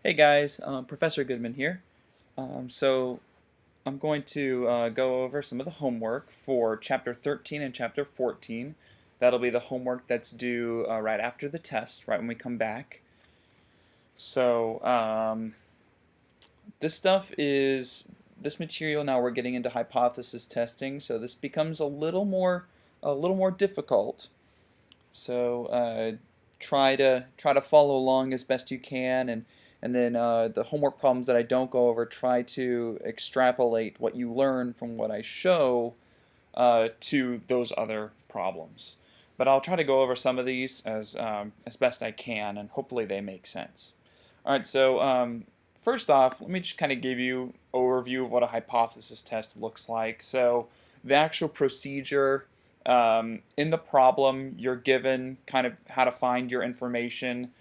Hey guys, Professor Goodman here. So I'm going to go over some of the homework for Chapter 13 and Chapter 14. That'll be the homework that's due right after the test, right when we come back. So this material now we're getting into hypothesis testing, so this becomes a little more difficult. So try to follow along as best you can, and then the homework problems that I don't go over, try to extrapolate what you learn from what I show to those other problems. But I'll try to go over some of these as best I can, and hopefully they make sense. All right, so first off, let me just kind of give you an overview of what a hypothesis test looks like. So the actual procedure in the problem, you're given kind of how to find your information.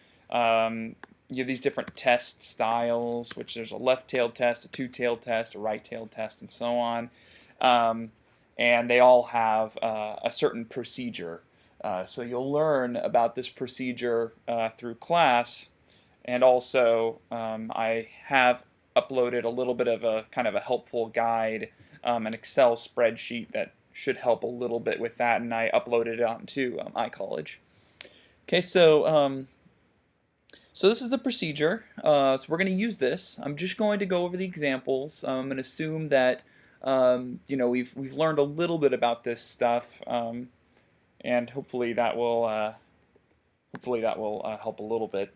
You have these different test styles, which there's a left-tailed test, a two-tailed test, a right-tailed test, and so on. And they all have a certain procedure. So you'll learn about this procedure through class, and also I have uploaded a little bit of a kind of a helpful guide, an Excel spreadsheet that should help a little bit with that, and I uploaded it onto iCollege. Okay, so this is the procedure. So we're going to use this. I'm just going to go over the examples. I'm going to assume that we've learned a little bit about this stuff, and hopefully that will help a little bit.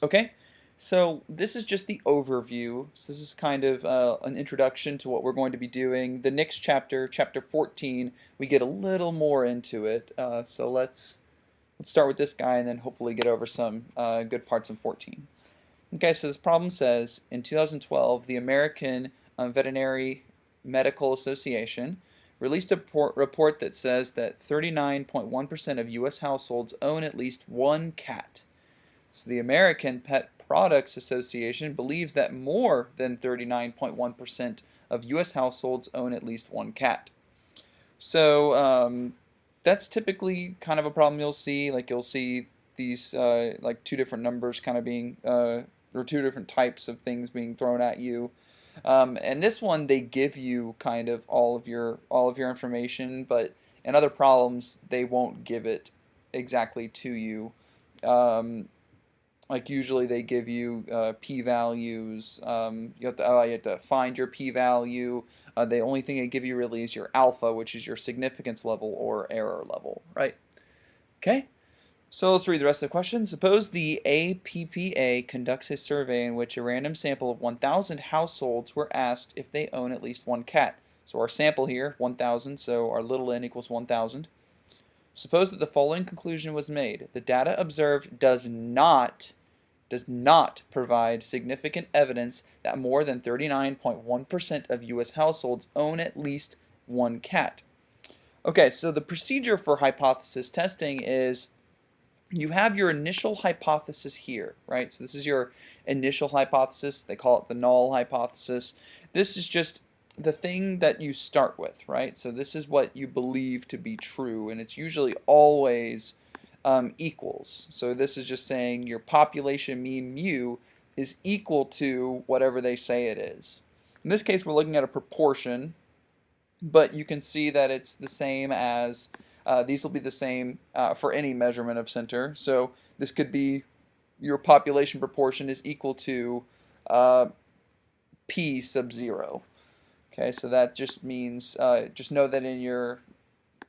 Okay, so this is just the overview. So this is kind of an introduction to what we're going to be doing. The next chapter, chapter 14, we get a little more into it. So let's start with this guy and then hopefully get over some good parts in 14. Okay, so this problem says, in 2012, the American Veterinary Medical Association released a report that says that 39.1% of U.S. households own at least one cat. So the American Pet Products Association believes that more than 39.1% of U.S. households own at least one cat. So that's typically kind of a problem you'll see. Like you'll see these like two different numbers kind of being, or two different types of things being thrown at you. And this one they give you kind of all of your information, but in other problems they won't give it exactly to you. Like usually they give you p-values. You have to find your p-value. The only thing they give you really is your alpha, which is your significance level or error level, right? Okay, so let's read the rest of the question. Suppose the APPA conducts a survey in which a random sample of 1,000 households were asked if they own at least one cat. So our sample here, 1,000, so our little n equals 1,000. Suppose that the following conclusion was made. The data observed does not provide significant evidence that more than 39.1% of U.S. households own at least one cat. Okay, so the procedure for hypothesis testing is you have your initial hypothesis here, right? So this is your initial hypothesis. They call it the null hypothesis. This is just the thing that you start with, right? So this is what you believe to be true, and it's usually always equals. So this is just saying your population mean mu is equal to whatever they say it is. In this case, we're looking at a proportion, but you can see that it's the same as, these will be the same for any measurement of center. So this could be your population proportion is equal to p sub 0. Okay, so that just means, just know that in your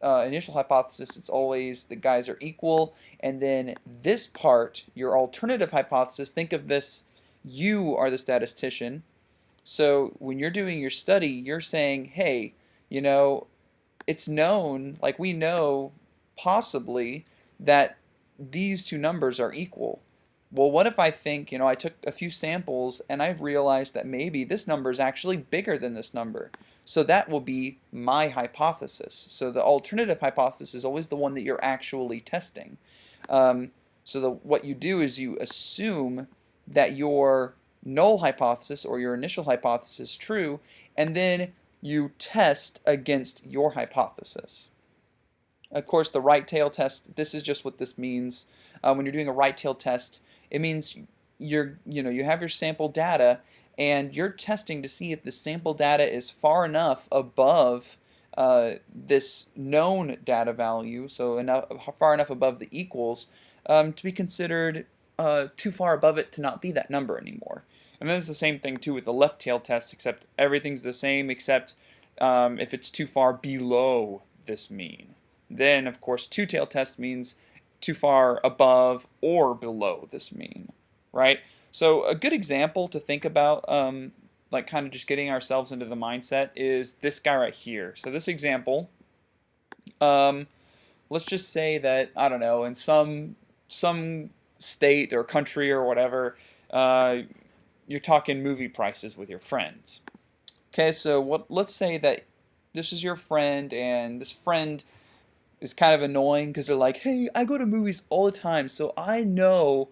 initial hypothesis, it's always the guys are equal, and then this part, your alternative hypothesis, think of this, you are the statistician. So when you're doing your study, you're saying, hey, it's known, like we know possibly that these two numbers are equal. Well, what if I think, I took a few samples and I've realized that maybe this number is actually bigger than this number. So that will be my hypothesis. So the alternative hypothesis is always the one that you're actually testing. What you do is you assume that your null hypothesis or your initial hypothesis is true, and then you test against your hypothesis. Of course, the right tail test, this is just what this means. When you're doing a right tail test, it means you have your sample data, and you're testing to see if the sample data is far enough above this known data value, so far enough above the equals, to be considered too far above it to not be that number anymore. And then it's the same thing too with the left tail test, except everything's the same except if it's too far below this mean. Then, of course, two-tailed test means too far above or below this mean, right? So a good example to think about, like kind of just getting ourselves into the mindset, is this guy right here. So this example, let's just say that, I don't know, in some state or country or whatever, you're talking movie prices with your friends. Okay, so let's say that this is your friend, and this friend is kind of annoying because they're like, "Hey, I go to movies all the time, so I know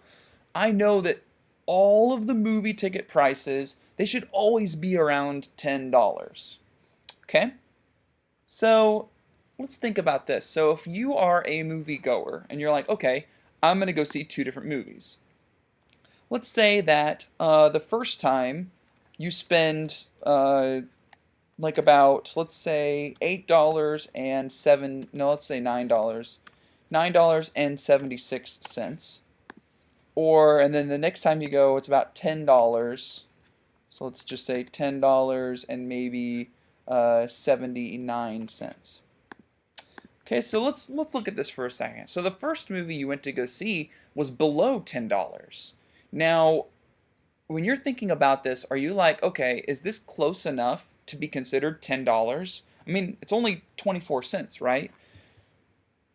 that all of the movie ticket prices, they should always be around $10." Okay? So, let's think about this. So, if you are a moviegoer and you're like, "Okay, I'm going to go see two different movies." Let's say that the first time you spend like about, let's say, let's say $9.76. And then the next time you go, it's about $10. So let's just say $10 and maybe 79 cents. Okay, so let's look at this for a second. So the first movie you went to go see was below $10. Now, when you're thinking about this, are you like, okay, is this close enough to be considered $10? I mean, it's only 24 cents, right?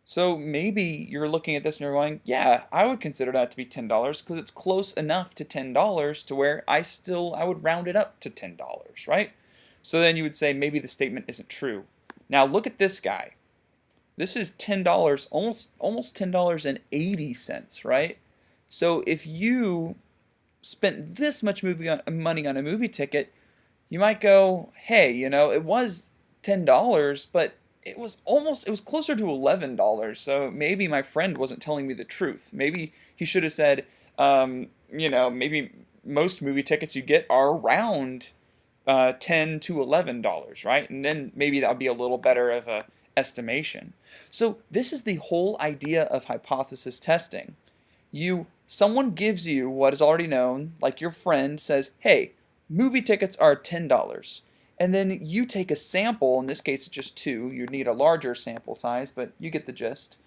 So maybe you're looking at this and you're going, yeah, I would consider that to be $10 because it's close enough to $10 to where I would round it up to $10, right? So then you would say maybe the statement isn't true. Now look at this guy. This is $10, almost $10.80, right? So if you spent this much money on a movie ticket, you might go, hey, it was $10, but it was closer to $11. So maybe my friend wasn't telling me the truth. Maybe he should have said, maybe most movie tickets you get are around $10 to $11, right? And then maybe that would be a little better of a estimation. So this is the whole idea of hypothesis testing. Someone gives you what is already known, like your friend says, hey, movie tickets are $10. And then you take a sample, in this case it's just two, you'd need a larger sample size, but you get the gist.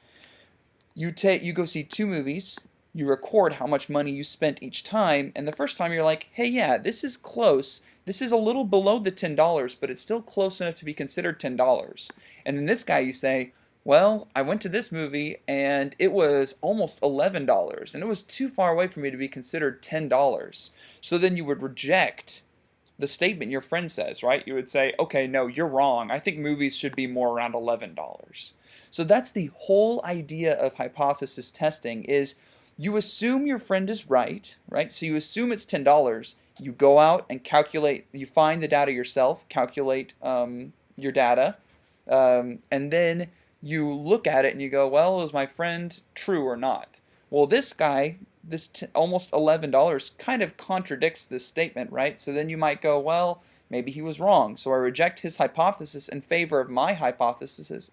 You go see two movies, you record how much money you spent each time, and the first time you're like, hey, yeah, this is close. This is a little below the $10, but it's still close enough to be considered $10. And then this guy you say, well, I went to this movie and it was almost $11 and it was too far away for me to be considered $10. So then you would reject the statement your friend says, right? You would say, okay, no, you're wrong. I think movies should be more around $11. So that's the whole idea of hypothesis testing is you assume your friend is right? So you assume it's $10. You go out and calculate, you find the data yourself, calculate your data, and then you look at it and you go, well, is my friend true or not? Well, this guy, almost $11 kind of contradicts this statement, right? So then you might go, well, maybe he was wrong. So I reject his hypothesis in favor of my hypothesis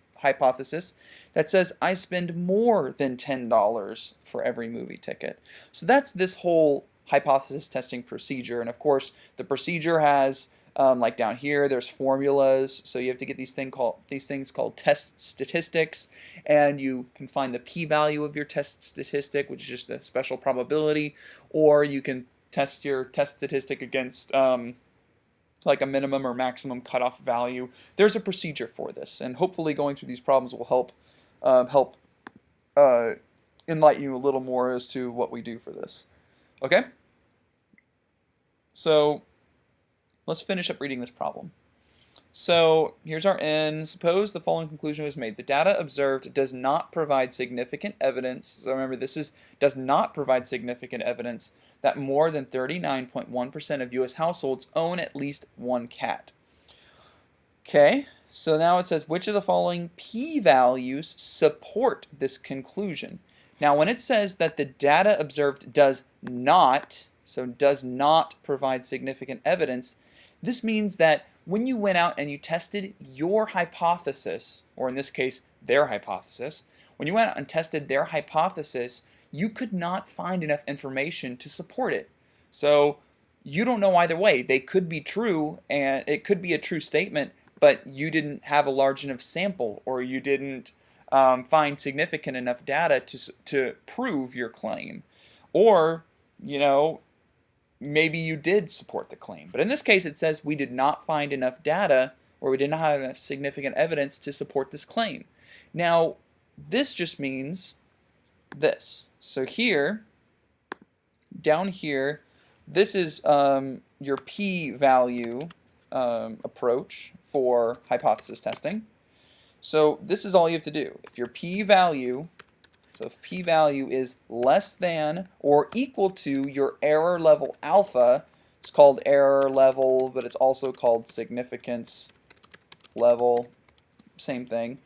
that says I spend more than $10 for every movie ticket. So that's this whole hypothesis testing procedure. And of course, the procedure has like down here, there's formulas, so you have to get these things called test statistics, and you can find the p-value of your test statistic, which is just a special probability, or you can test your test statistic against like a minimum or maximum cutoff value. There's a procedure for this, and hopefully going through these problems will help enlighten you a little more as to what we do for this. Okay? So let's finish up reading this problem. So here's our end. Suppose the following conclusion was made. The data observed does not provide significant evidence. So remember, does not provide significant evidence that more than 39.1% of U.S. households own at least one cat. Okay, so now it says, which of the following p-values support this conclusion? Now, when it says that the data observed does not, so does not provide significant evidence, this means that when you went out and you tested your hypothesis, or in this case, their hypothesis, when you went out and tested their hypothesis, you could not find enough information to support it. So you don't know either way. They could be true, and it could be a true statement, but you didn't have a large enough sample, or you didn't find significant enough data to prove your claim. Or, you know, maybe you did support the claim. But in this case, it says we did not find enough data, or we did not have enough significant evidence to support this claim. Now, this just means this. So here, down here, this is your p-value approach for hypothesis testing. So this is all you have to do. If your p-value, so if p-value is less than or equal to your error level alpha, it's called error level, but it's also called significance level, same thing.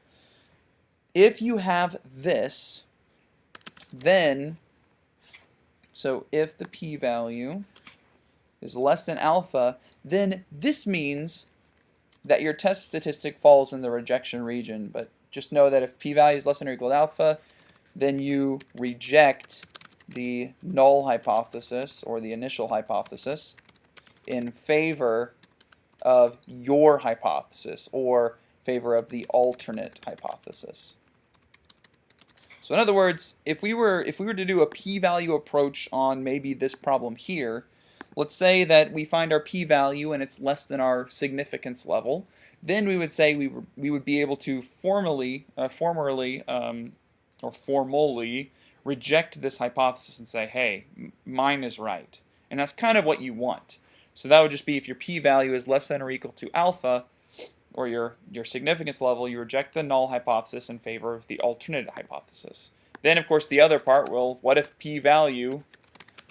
If you have this, then, so if the p-value is less than alpha, then this means that your test statistic falls in the rejection region. But just know that if p-value is less than or equal to alpha, then you reject the null hypothesis or the initial hypothesis in favor of your hypothesis or favor of the alternate hypothesis. So in other words, if we were to do a p-value approach on maybe this problem here, let's say that we find our p-value and it's less than our significance level, then we would say we would be able to formally reject this hypothesis and say, hey, mine is right. And that's kind of what you want. So that would just be if your p-value is less than or equal to alpha, or your significance level, you reject the null hypothesis in favor of the alternate hypothesis. Then, of course, the other part, well, what if p-value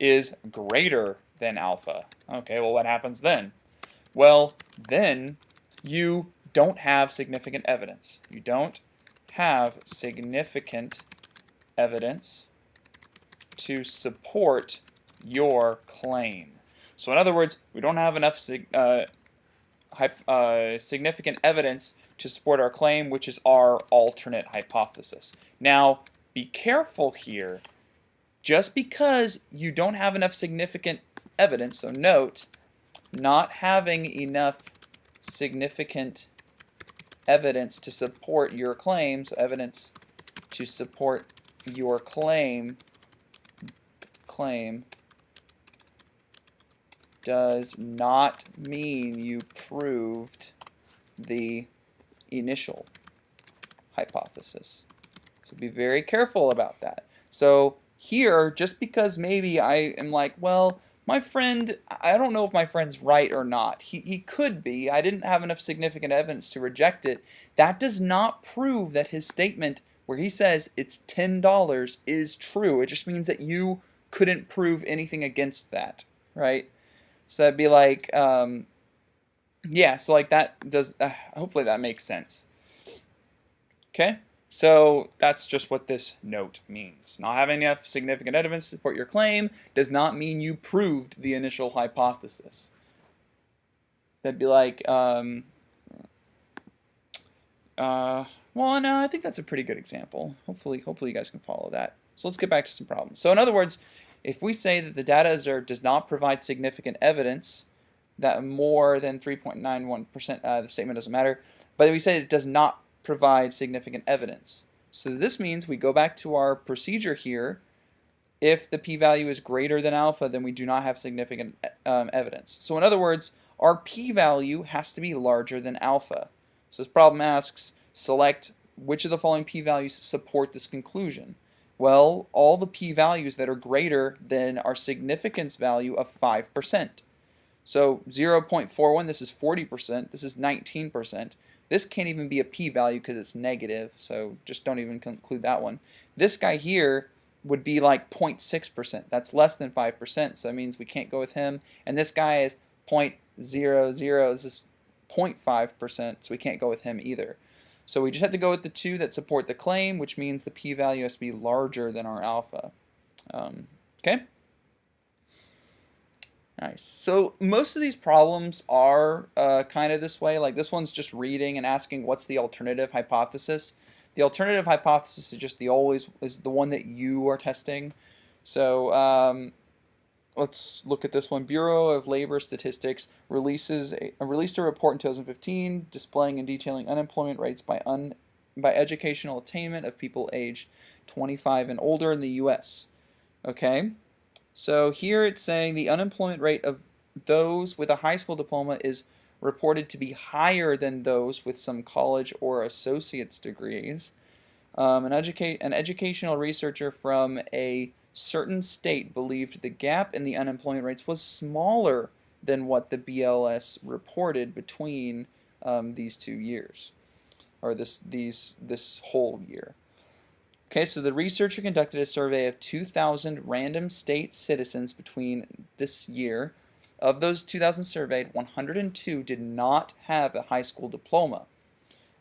is greater than alpha? Okay, well, what happens then? Well, then you don't have significant evidence. You don't have significant evidence to support your claim. So in other words, we don't have enough significant evidence to support our claim, which is our alternate hypothesis. Now, be careful here. Just because you don't have enough significant evidence, so note, not having enough significant evidence to support your claim, so evidence to support your claim does not mean you proved the initial hypothesis. So be very careful about that. So here, just because maybe I am like, well, my friend, I don't know if my friend's right or not. He could be. I didn't have enough significant evidence to reject it. That does not prove that his statement where he says it's $10 is true. It just means that you couldn't prove anything against that, right? So that'd be like, yeah, so like that does, hopefully that makes sense. Okay, so that's just what this note means. Not having enough significant evidence to support your claim does not mean you proved the initial hypothesis. That'd be like, well, no, I think that's a pretty good example. Hopefully you guys can follow that. So let's get back to some problems. So in other words, if we say that the data observed does not provide significant evidence, that more than 3.91%, the statement doesn't matter, but we say it does not provide significant evidence. So this means we go back to our procedure here. If the p-value is greater than alpha, then we do not have significant evidence. So in other words, our p-value has to be larger than alpha. So this problem asks, select which of the following p-values support this conclusion. Well, all the p-values that are greater than our significance value of 5%. So 0.41, this is 40%, this is 19%. This can't even be a p-value because it's negative, so just don't even include that one. This guy here would be like 0.6%. That's less than 5%, so that means we can't go with him. And this guy is 0.00, this is 0.5%, so we can't go with him either. So we just have to go with the two that support the claim, which means the p-value has to be larger than our alpha. Okay? Nice. So most of these problems are kind of this way. Like this one's just reading and asking what's the alternative hypothesis. The alternative hypothesis is just the one that you are testing. So let's look at this one. Bureau of Labor Statistics released a report in 2015 displaying and detailing unemployment rates by educational attainment of people aged 25 and older in the U.S. Okay? So here it's saying the unemployment rate of those with a high school diploma is reported to be higher than those with some college or associate's degrees. An educational researcher from a certain state believed the gap in the unemployment rates was smaller than what the BLS reported between these 2 years, or this whole year. Okay, so the researcher conducted a survey of 2,000 random state citizens between this year. Of those 2,000 surveyed, 102 did not have a high school diploma.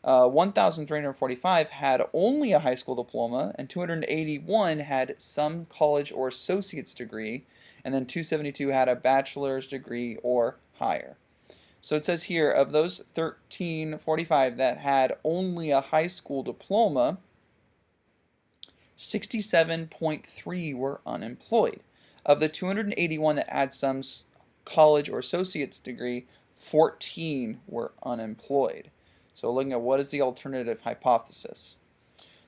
1,345 had only a high school diploma, and 281 had some college or associate's degree, and then 272 had a bachelor's degree or higher. So it says here, of those 1,345 that had only a high school diploma, 67.3 were unemployed. Of the 281 that had some college or associate's degree, 14 were unemployed. So looking at what is the alternative hypothesis.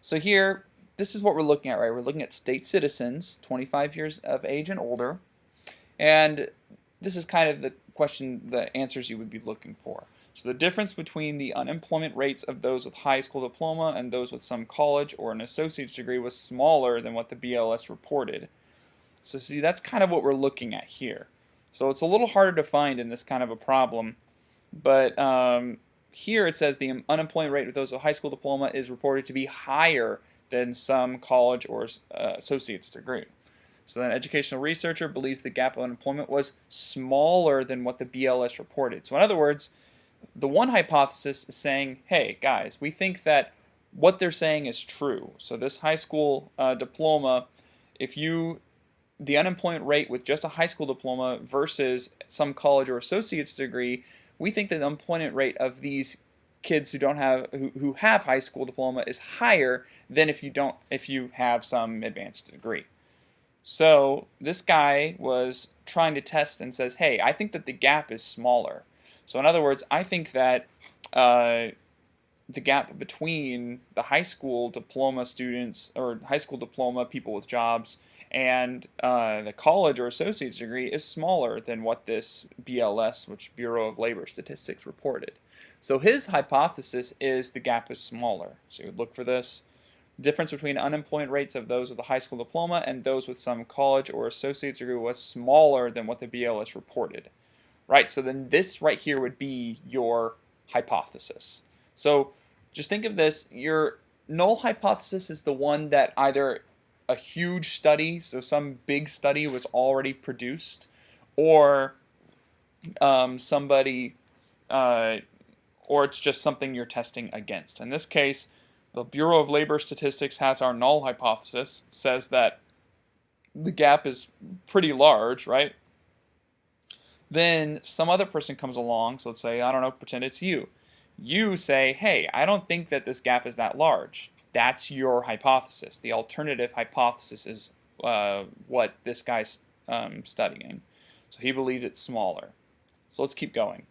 So here, this is what we're looking at, right? We're looking at state citizens, 25 years of age and older, and this is kind of the answers you would be looking for. So the difference between the unemployment rates of those with high school diploma and those with some college or an associate's degree was smaller than what the BLS reported. So see, that's kind of what we're looking at here. So it's a little harder to find in this kind of a problem, but here it says the unemployment rate of those with a high school diploma is reported to be higher than some college or associate's degree. So an educational researcher believes the gap of unemployment was smaller than what the BLS reported. So in other words, the one hypothesis is saying, hey guys, we think that what they're saying is true. So this high school diploma, the unemployment rate with just a high school diploma versus some college or associate's degree, we think that the unemployment rate of these kids who have high school diploma is higher than if you have some advanced degree. So this guy was trying to test and says, hey, I think that the gap is smaller. So in other words, I think that the gap between the high school diploma students or high school diploma people with jobs and the college or associate's degree is smaller than what this BLS, which Bureau of Labor Statistics, reported. So his hypothesis is the gap is smaller. So you would look for this. Difference between unemployment rates of those with a high school diploma and those with some college or associate's degree was smaller than what the BLS reported. Right, so then this right here would be your hypothesis. So just think of this, your null hypothesis is the one that either a huge study, so some big study was already produced, or or it's just something you're testing against. In this case, the Bureau of Labor Statistics has our null hypothesis, says that the gap is pretty large, right? Then some other person comes along, so let's say, I don't know, pretend it's you. You say, hey, I don't think that this gap is that large. That's your hypothesis. The alternative hypothesis is what this guy's studying. So he believes it's smaller. So let's keep going.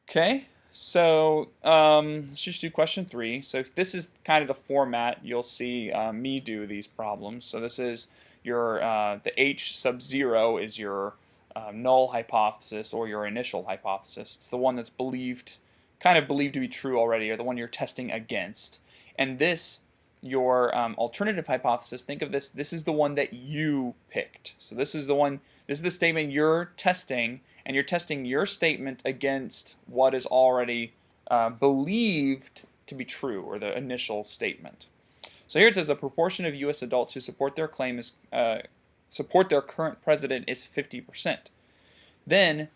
Okay, so let's just do question 3. So this is kind of the format you'll see me do these problems. So this is your, the H sub 0 is your null hypothesis or your initial hypothesis. It's the one that's kind of believed to be true already, or the one you're testing against. And this, your alternative hypothesis, think of this is the one that you picked. So this is the statement you're testing, and you're testing your statement against what is already believed to be true, or the initial statement. So here it says the proportion of U.S. adults who support their claim is support their current president is 50%. Then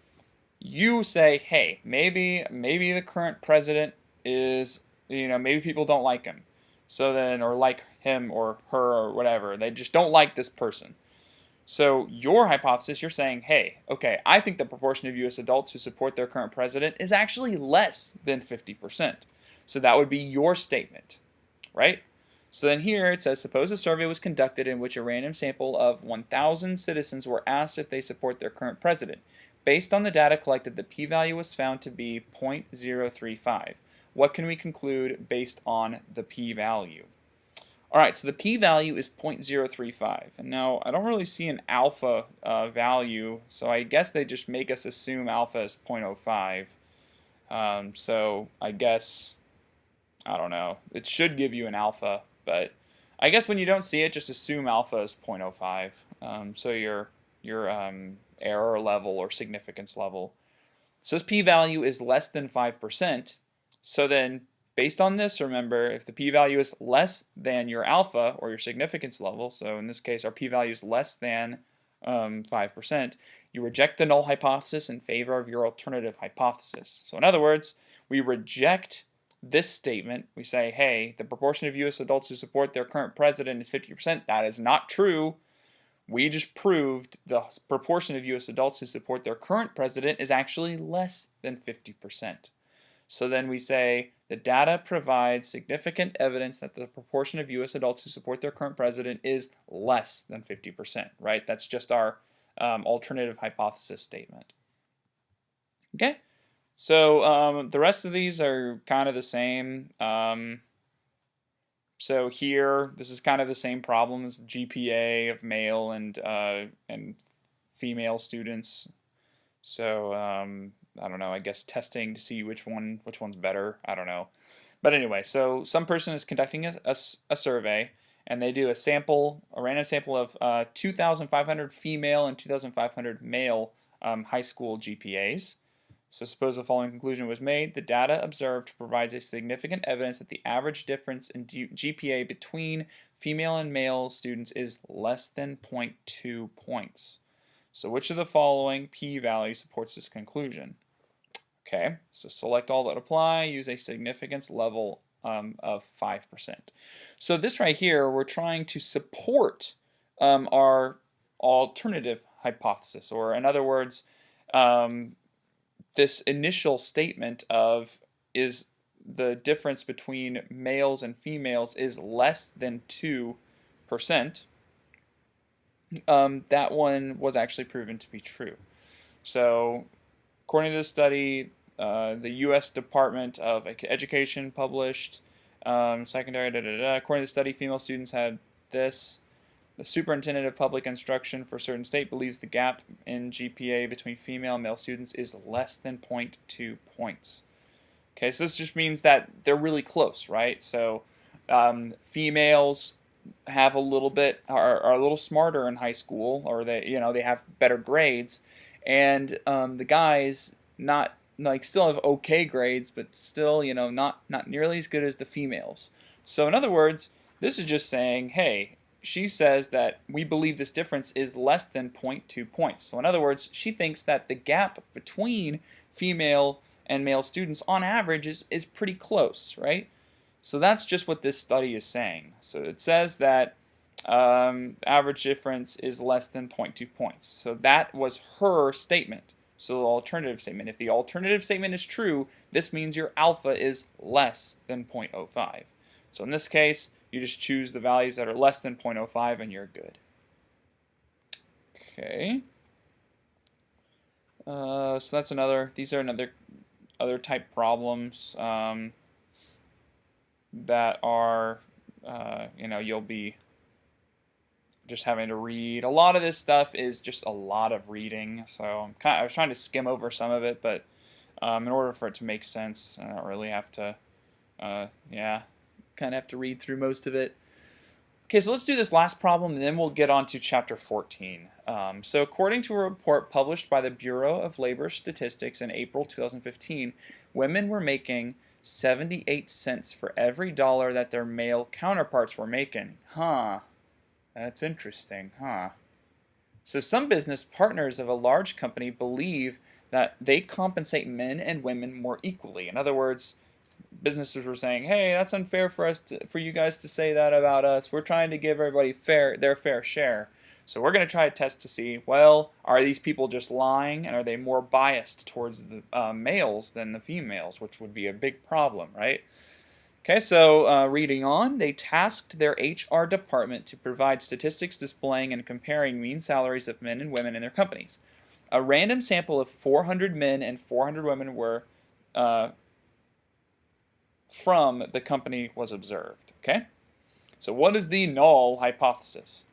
you say, hey, maybe the current president is maybe people don't like him. So then, or like him or her or whatever. They just don't like this person. So your hypothesis, you're saying, hey, okay, I think the proportion of U.S. adults who support their current president is actually less than 50%. So that would be your statement, right? So then here it says, suppose a survey was conducted in which a random sample of 1,000 citizens were asked if they support their current president. Based on the data collected, the p-value was found to be 0.035. What can we conclude based on the p-value? All right, so the p-value is 0.035. And now I don't really see an alpha value, so I guess they just make us assume alpha is 0.05. So I guess, I don't know, it should give you an alpha, but I guess when you don't see it, just assume alpha is 0.05. So your error level or significance level. So this p-value is less than 5%. So then, based on this, remember, if the p-value is less than your alpha or your significance level, so in this case our p-value is less than 5%, you reject the null hypothesis in favor of your alternative hypothesis. So in other words, we reject this statement. We say, hey, the proportion of U.S. adults who support their current president is 50%. That is not true. We just proved the proportion of U.S. adults who support their current president is actually less than 50%. So then we say the data provides significant evidence that the proportion of U.S. adults who support their current president is less than 50%, right? That's just our alternative hypothesis statement. Okay, so the rest of these are kind of the same. So here, this is kind of the same problem as GPA of male and female students. So I don't know, I guess testing to see which one's better. I don't know. But anyway, so some person is conducting a survey, and they do a random sample of 2,500 female and 2,500 male high school GPAs. So suppose the following conclusion was made. The data observed provides a significant evidence that the average difference in GPA between female and male students is less than 0.2 points. So which of the following p-value supports this conclusion? Okay, so select all that apply, use a significance level of 5%. So this right here, we're trying to support our alternative hypothesis, or in other words, this initial statement of is the difference between males and females is less than 2%. That one was actually proven to be true. So according to the study, the U.S. Department of Education published secondary, according to the study, female students had this. The Superintendent of Public Instruction for a certain state believes the gap in GPA between female and male students is less than 0.2 points. Okay, so this just means that they're really close, right? So females have a little bit are a little smarter in high school, or they have better grades, and the guys not still have okay grades, but still not nearly as good as the females. So in other words, this is just saying, hey, she says that we believe this difference is less than 0.2 points. So in other words, she thinks that the gap between female and male students on average is pretty close, right? So that's just what this study is saying. So it says that average difference is less than 0.2 points. So that was her statement. So the alternative statement. If the alternative statement is true, this means your alpha is less than 0.05. So in this case, you just choose the values that are less than 0.05 and you're good. Okay. So that's these are other type problems that are, you'll be just having to read. A lot of this stuff is just a lot of reading, so I was trying to skim over some of it, but in order for it to make sense, I don't really have to, kind of have to read through most of it. Okay, so let's do this last problem, and then we'll get on to chapter 14. So according to a report published by the Bureau of Labor Statistics in April 2015, women were making 78 cents for every dollar that their male counterparts were making. Huh. That's interesting, huh? So some business partners of a large company believe that they compensate men and women more equally. In other words, businesses were saying, "Hey, that's unfair for for you guys to say that about us. We're trying to give everybody their fair share. So we're going to try a test to see, well, are these people just lying, and are they more biased towards the males than the females, which would be a big problem, right?" Okay, so reading on, they tasked their HR department to provide statistics displaying and comparing mean salaries of men and women in their companies. A random sample of 400 men and 400 women were uh, from the company was observed. Okay, so what is the null hypothesis?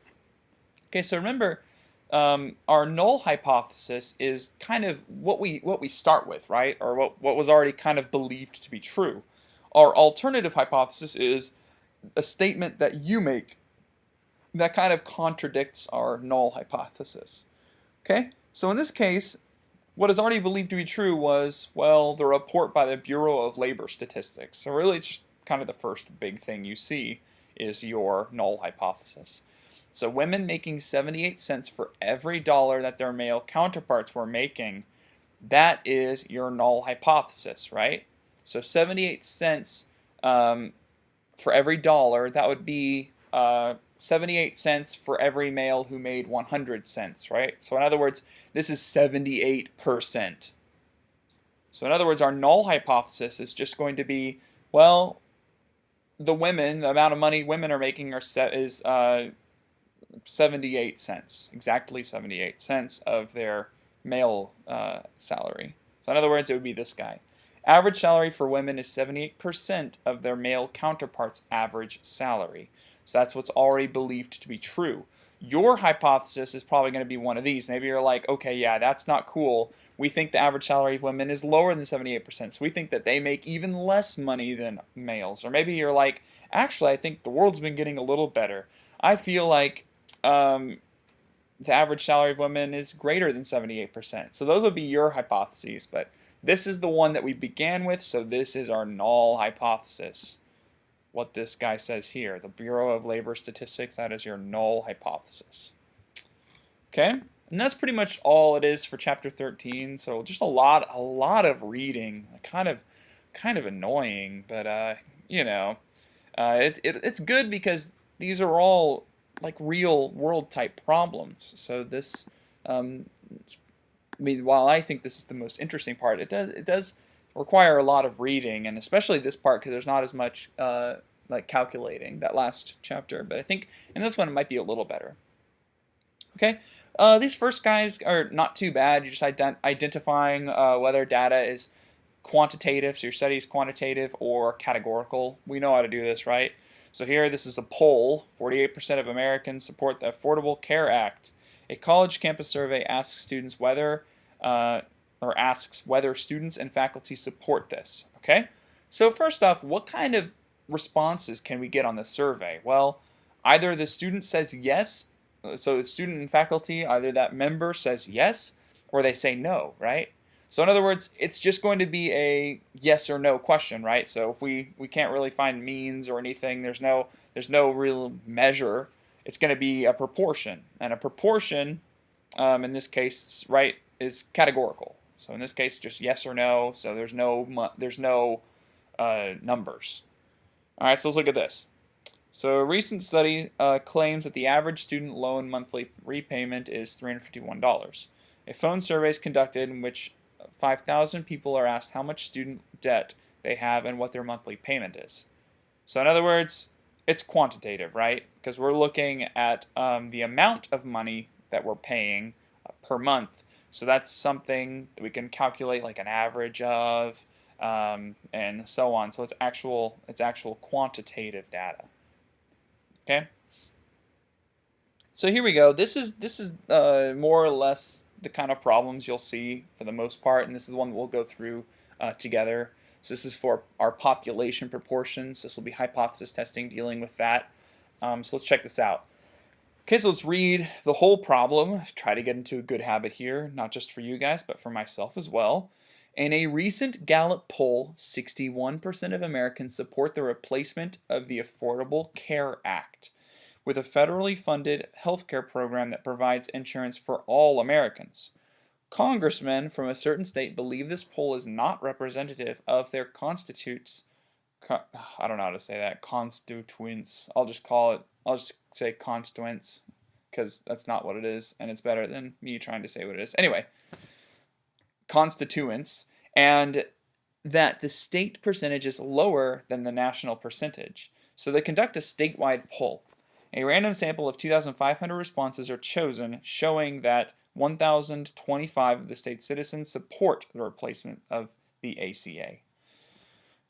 Okay, so remember, our null hypothesis is kind of what we start with, right? Or what was already kind of believed to be true. Our alternative hypothesis is a statement that you make that kind of contradicts our null hypothesis. Okay, so in this case, what is already believed to be true was, well, the report by the Bureau of Labor Statistics. So really, it's just kind of the first big thing you see is your null hypothesis. So women making 78 cents for every dollar that their male counterparts were making, that is your null hypothesis, right? So 78 cents for every dollar, that would be 78 cents for every male who made 100 cents, right? So in other words, this is 78%. So in other words, our null hypothesis is just going to be, well, the amount of money women are making is 78 cents, exactly 78 cents of their male salary. So in other words, it would be this guy. Average salary for women is 78% of their male counterparts' average salary. So that's what's already believed to be true. Your hypothesis is probably going to be one of these. Maybe you're like, okay, yeah, that's not cool. We think the average salary of women is lower than 78%. So we think that they make even less money than males. Or maybe you're like, actually, I think the world's been getting a little better. I feel like the average salary of women is greater than 78%. So those would be your hypotheses, but this is the one that we began with, so this is our null hypothesis. What this guy says here, the Bureau of Labor Statistics, that is your null hypothesis. Okay, and that's pretty much all it is for chapter 13. So just a lot of reading, kind of annoying, but you know, it's good because these are all like real world type problems. So this, I mean, while I think this is the most interesting part, it does require a lot of reading, and especially this part because there's not as much like calculating that last chapter. But I think in this one it might be a little better. Okay, these first guys are not too bad. You're just identifying whether data is quantitative, so your study is quantitative or categorical. We know how to do this, right? So here, this is a poll. 48% of Americans support the Affordable Care Act. A college campus survey asks students whether students and faculty support this. Okay, so first off, what kind of responses can we get on this survey? Well, either the student says yes, so the student and faculty, either that member says yes, or they say no, right? So in other words, it's just going to be a yes or no question, right? So if we can't really find means or anything, there's no real measure. It's going to be a proportion, and a proportion, in this case, right, is categorical. So in this case, just yes or no. So there's no numbers. All right, so let's look at this. So a recent study claims that the average student loan monthly repayment is $351. A phone survey is conducted in which 5,000 people are asked how much student debt they have and what their monthly payment is. So in other words, it's quantitative, right? Because we're looking at the amount of money that we're paying per month. So that's something that we can calculate like an average of, and so on. So it's actual quantitative data. Okay. So here we go. This is more or less the kind of problems you'll see for the most part, and this is the one that we'll go through together. So this is for our population proportions. This will be hypothesis testing dealing with that. So let's check this out. Okay, so let's read the whole problem. Try to get into a good habit here, not just for you guys, but for myself as well. In a recent Gallup poll, 61% of Americans support the replacement of the Affordable Care Act with a federally funded healthcare program that provides insurance for all Americans. Congressmen from a certain state believe this poll is not representative of their constituents I don't know how to say that. Constituents. I'll just say constituents because that's not what it is, and it's better than me trying to say what it is. Anyway, constituents, and that the state percentage is lower than the national percentage. So they conduct a statewide poll. A random sample of 2,500 responses are chosen, showing that 1,025 of the state's citizens support the replacement of the ACA.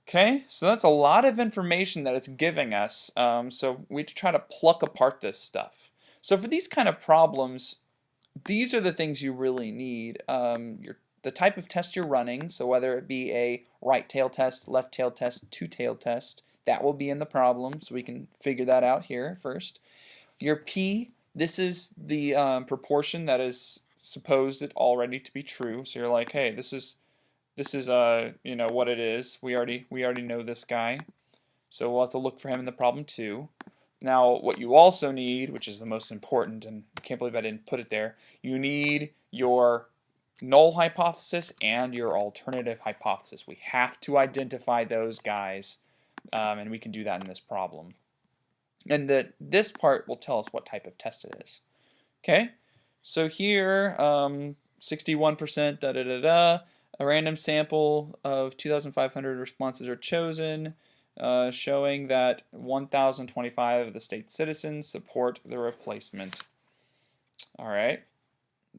Okay, so that's a lot of information that it's giving us. So we try to pluck apart this stuff. So for these kind of problems, these are the things you really need. The type of test you're running, so whether it be a right tail test, left tail test, two tail test, that will be in the problem, so we can figure that out here first. Your P, this is the proportion that is supposed already to be true. So you're like, hey, this is you know what it is. We already know this guy, so we'll have to look for him in the problem too. Now, what you also need, which is the most important, and I can't believe I didn't put it there, you need your null hypothesis and your alternative hypothesis. We have to identify those guys, and we can do that in this problem. And this part will tell us what type of test it is. Okay, so here, 61%, da-da-da-da. A random sample of 2,500 responses are chosen, showing that 1,025 of the state's citizens support the replacement. All right.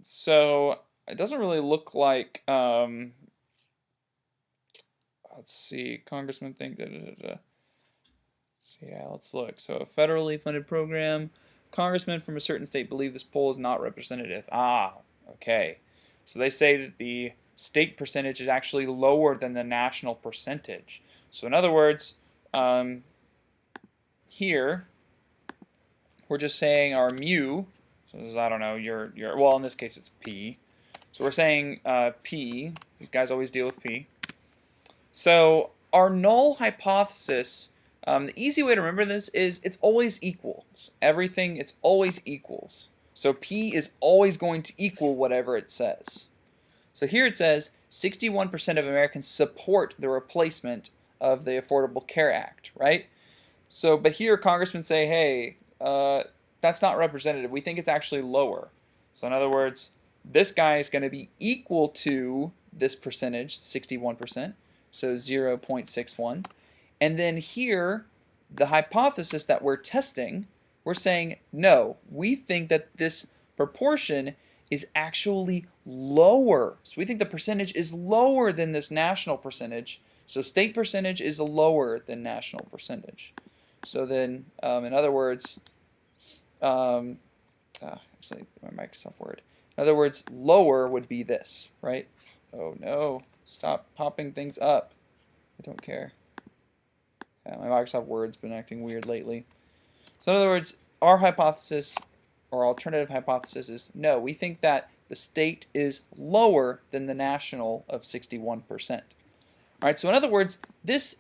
So it doesn't really look like, let's see, congressman think, da-da-da-da. So yeah, let's look. So a federally funded program, congressmen from a certain state believe this poll is not representative. Ah, okay. So they say that the state percentage is actually lower than the national percentage. So in other words, here we're just saying our mu. So this is, I don't know, well, in this case it's p. So we're saying p. These guys always deal with p. So our null hypothesis. The easy way to remember this is it's always equals. Everything, it's always equals. So p is always going to equal whatever it says. So here it says 61% of Americans support the replacement of the Affordable Care Act, right? So, but here congressmen say, hey, that's not representative. We think it's actually lower. So in other words, this guy is going to be equal to this percentage, 61%, so 0.61. And then here, the hypothesis that we're testing, we're saying, no, we think that this proportion is actually lower. So we think the percentage is lower than this national percentage. So state percentage is lower than national percentage. So then, in other words, actually, my Microsoft Word. In other words, lower would be this, right? Oh no, stop popping things up. I don't care. Yeah, my Microsoft Word's been acting weird lately. So in other words, our hypothesis or alternative hypothesis is no, we think that the state is lower than the national of 61%. All right, so in other words,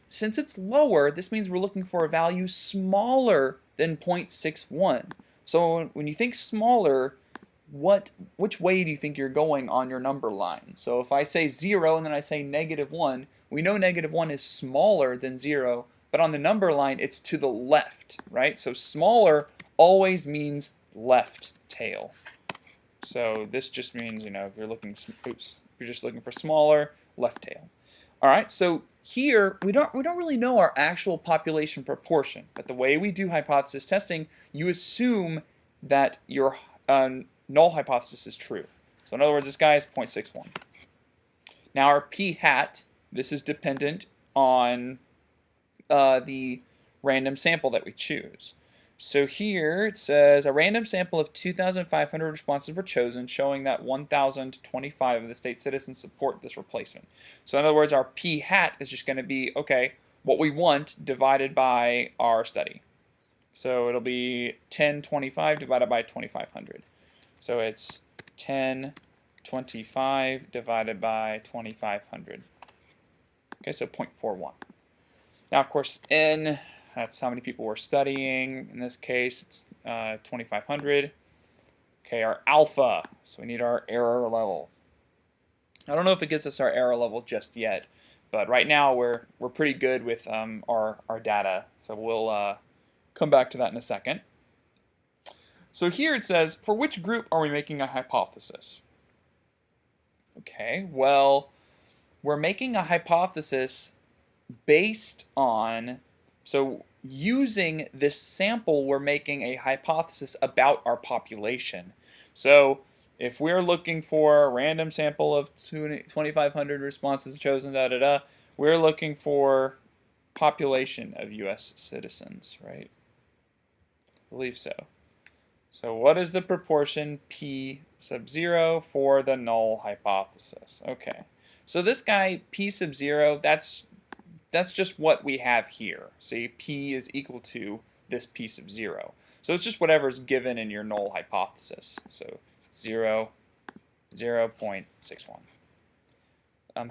since it's lower, this means we're looking for a value smaller than 0.61. So when you think smaller, which way do you think you're going on your number line? So if I say 0 and then I say -1, we know -1 is smaller than 0, but on the number line it's to the left, right? So smaller always means left tail. So this just means, you know, if you're just looking for smaller, left tail. All right, so here we don't really know our actual population proportion, but the way we do hypothesis testing, you assume that your null hypothesis is true. So in other words, this guy is 0.61. Now our p hat, this is dependent on the random sample that we choose. So here it says a random sample of 2,500 responses were chosen, showing that 1,025 of the state citizens support this replacement. So in other words, our p hat is just going to be, okay, what we want divided by our study. So it'll be 1025 divided by 2,500. So it's 1025 divided by 2,500. Okay, so 0.41. Now, of course, n, that's how many people we're studying. In this case, it's 2,500. Okay, our alpha. So we need our error level. I don't know if it gives us our error level just yet, But right now we're pretty good with our data, so we'll come back to that in a second. So here it says, for which group are we making a hypothesis? Okay, well, we're making a hypothesis based on, so using this sample, we're making a hypothesis about our population. So if we're looking for a random sample of 2,500 responses chosen, we're looking for population of U.S. citizens, right? I believe so. So what is the proportion P sub 0 for the null hypothesis? Okay. So this guy, P sub 0, that's just what we have here. See, P is equal to this P sub 0. So it's just whatever's given in your null hypothesis. So 0, 0.61.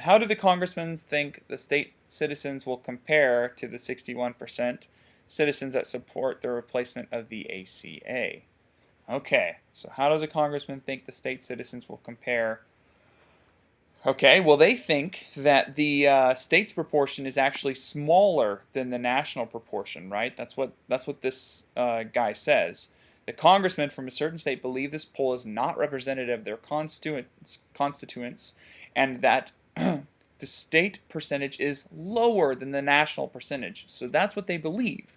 How do the congressmen think the state citizens will compare to the 61% citizens that support the replacement of the ACA? Okay, so how does a congressman think the state citizens will compare? Okay, well, they think that the state's proportion is actually smaller than the national proportion, right? That's what this guy says. The congressmen from a certain state believe this poll is not representative of their constituents, and that the state percentage is lower than the national percentage. So that's what they believe,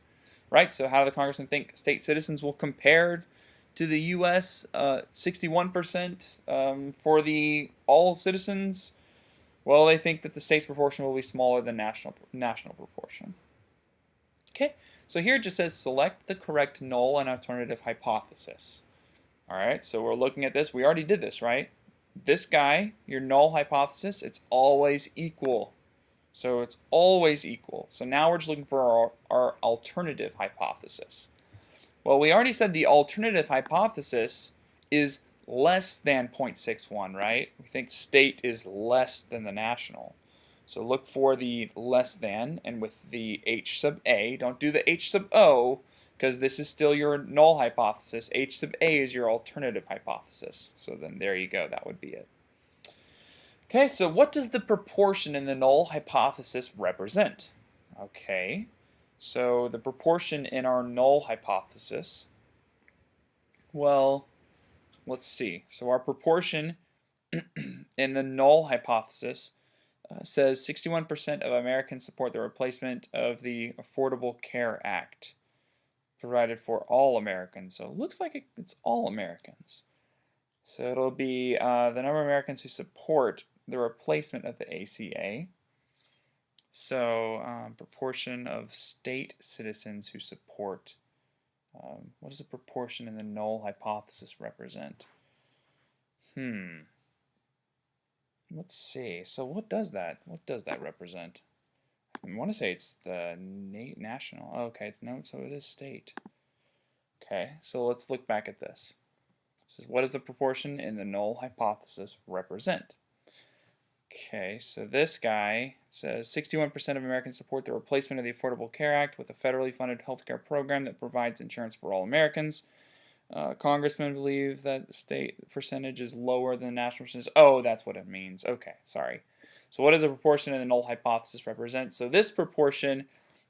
right? So how do the congressmen think state citizens will compare to the U.S. 61% for the all citizens? Well, they think that the state's proportion will be smaller than national proportion. Okay, so here it just says select the correct null and alternative hypothesis. All right, so we're looking at this. We already did this, right? This guy, your null hypothesis, it's always equal. So it's always equal. So now we're just looking for our alternative hypothesis. Well, we already said the alternative hypothesis is less than 0.61, right? We think state is less than the national. So look for the less than, and with the H sub A, don't do the H sub O, because this is still your null hypothesis. H sub A is your alternative hypothesis. So then there you go, that would be it. Okay, so what does the proportion in the null hypothesis represent? Okay. So the proportion in our null hypothesis, well, let's see. So our proportion in the null hypothesis says 61% of Americans support the replacement of the Affordable Care Act provided for all Americans. So it looks like it's all Americans. So it'll be the number of Americans who support the replacement of the ACA. So proportion of state citizens who support, what does the proportion in the null hypothesis represent? Let's see. So what does that represent? I want to say it's the national. Oh, okay, so it is state. Okay, so let's look back at this. This is what does the proportion in the null hypothesis represent? Okay, so this guy says 61% of Americans support the replacement of the Affordable Care Act with a federally funded healthcare program that provides insurance for all Americans. Congressmen believe that the state percentage is lower than the national percentage. Oh, that's what it means. Okay, sorry. So what does the proportion in the null hypothesis represent? So this proportion